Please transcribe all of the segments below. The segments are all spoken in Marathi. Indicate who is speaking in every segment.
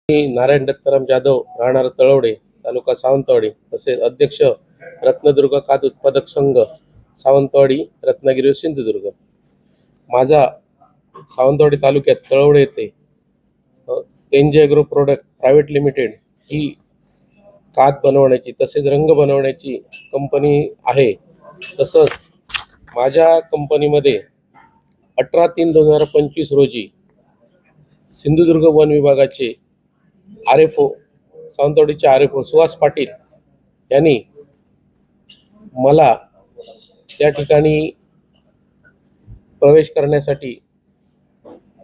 Speaker 1: मी नारायण दत्ताराम जाधव, राहणार तळवडे, तालुका सावंतवाडी, तसेच अध्यक्ष रत्नदुर्ग खाद उत्पादक संघ सावंतवाडी, रत्नागिरी व सिंधुदुर्ग. माझा सावंतवाडी तालुक्यात तळवडे येथे NJ agro product private limited ही खाद बनवण्याची तसेच रंग बनवण्याची कंपनी आहे. तसंच माझ्या कंपनीमध्ये 18/3/2025 रोजी सिंधुदुर्ग वन विभागाचे RFO, सावंतवाडीचे RFO सुहास पाटील यांनी मला त्या ठिकाणी प्रवेश करण्यासाठी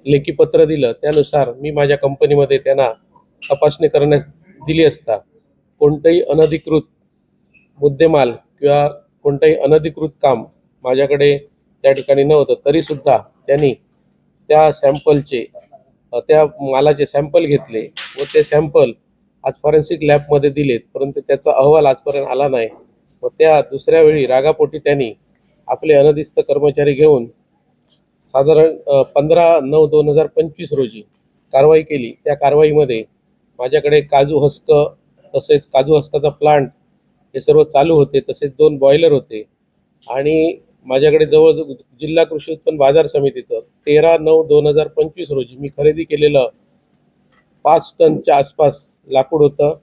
Speaker 1: लेखी पत्र दिलं. त्यानुसार मी माझ्या कंपनीमध्ये त्यांना तपासणी करण्यास दिली असता कोणताही अनधिकृत मुद्देमाल किंवा कोणताही अनधिकृत काम माझ्याकडे त्या ठिकाणी नव्हतं. तरीसुद्धा त्यांनी त्या मालाचे सॅम्पल घेतले व ते सॅम्पल आज फॉरेन्सिक लॅबमध्ये दिलेत, परंतु त्याचा अहवाल आजपर्यंत आला नाही. व त्या दुसऱ्या वेळी रागापोटी त्यांनी आपले अनधिकृत कर्मचारी घेऊन साधारण 15/9/2025 रोजी कारवाई केली. त्या कारवाईमध्ये माझ्याकडे काजू हस्क तसेच काजू हस्काचा प्लांट हे सर्व चालू होते. तसेच 2 बॉयलर होते आणि माझ्याकडे जवळ जिल्हा कृषी उत्पन्न बाजार समितीचं 13/9/2025 रोजी मी खरेदी केलेलं 5 टनच्या आसपास लाकूड होतं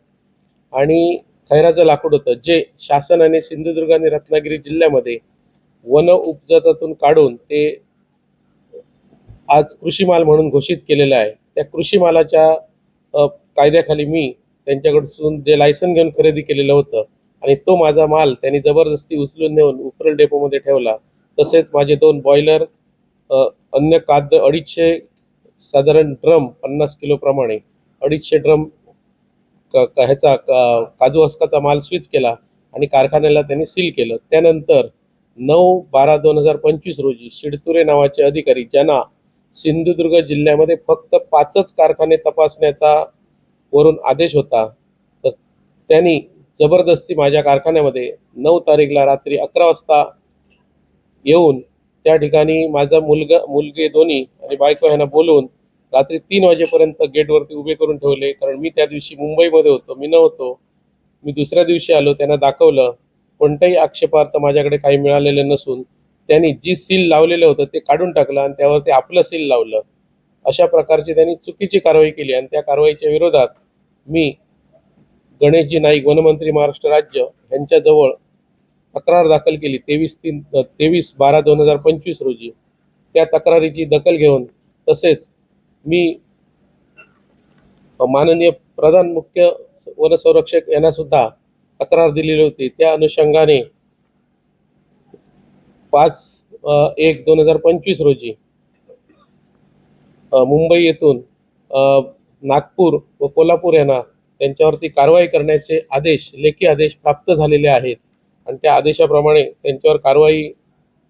Speaker 1: आणि खैराचं लाकूड होतं, जे शासनाने सिंधुदुर्ग आणि रत्नागिरी जिल्ह्यामध्ये वन उपजातातून काढून ते आज कृषी माल म्हणून घोषित केलेलं आहे. त्या कृषी मालाच्या कायद्याखाली मी त्यांच्याकडून जे लायसन घेऊन खरेदी केलेलं होतं आणि तो माझा माल त्यांनी जबरदस्ती उचलून नेऊन उपरल डेपोमध्ये ठेवला. तसेच माझे 2 बॉयलर, अन्य खाद्य 250 साधारण ड्रम 50 किलो प्रमाणे 250 ड्रम ह्याचा काजू हस्काचा माल स्विच केला आणि कारखान्याला त्यांनी सील केलं. त्यानंतर 9/12/2025 रोजी शिडतुरे नावाचे अधिकारी, ज्यांना सिंधुदुर्ग जिल्ह्यामध्ये फक्त 5च कारखाने तपासण्याचा वरून आदेश होता, तर त्यांनी जबरदस्ती माझ्या कारखान्यामध्ये 9 तारीखला रात्री 11 वाजता येऊन त्या ठिकाणी माझा मुलगे दोन्ही आणि बायको यांना बोलवून रात्री 3 वाजेपर्यंत गेटवरती उभे करून ठेवले. कारण मी त्या दिवशी मुंबईमध्ये होतो, मी नव्हतो. मी दुसऱ्या दिवशी आलो, त्यांना दाखवलं. कोणत्याही आक्षेपार्थ माझ्याकडे काही मिळालेलं नसून त्यांनी जी सील लावलेलं होतं ते काढून टाकलं आणि त्यावरती आपलं सील लावलं. अशा प्रकारची त्यांनी चुकीची कारवाई केली आणि त्या कारवाईच्या विरोधात मी गणेशजी नाईक, वनमंत्री महाराष्ट्र राज्य यांच्याजवळ तक्रार दाखल केली 23/12/2025 रोजी. त्या तक्रारीची दखल घेऊन तसेच मी माननीय प्रधान मुख्य वनसंरक्षक यांना सुद्धा तक्रार दिलेली होती. त्या अनुषंगाने 5/1/2025 रोजी मुंबई येथून नागपूर व कोल्हापूर यांना त्यांच्यावरती कारवाई करण्याचे लेखी आदेश प्राप्त झालेले आहेत आणि त्या आदेशाप्रमाणे त्यांच्यावर कारवाई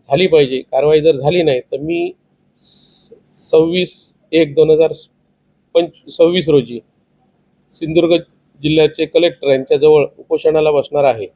Speaker 1: झाली पाहिजे. कारवाई जर झाली नाही तर मी 26/1/2026 रोजी सिंधुदुर्ग जिल्ह्याचे कलेक्टर यांच्याजवळ उपोषणाला बसणार आहे.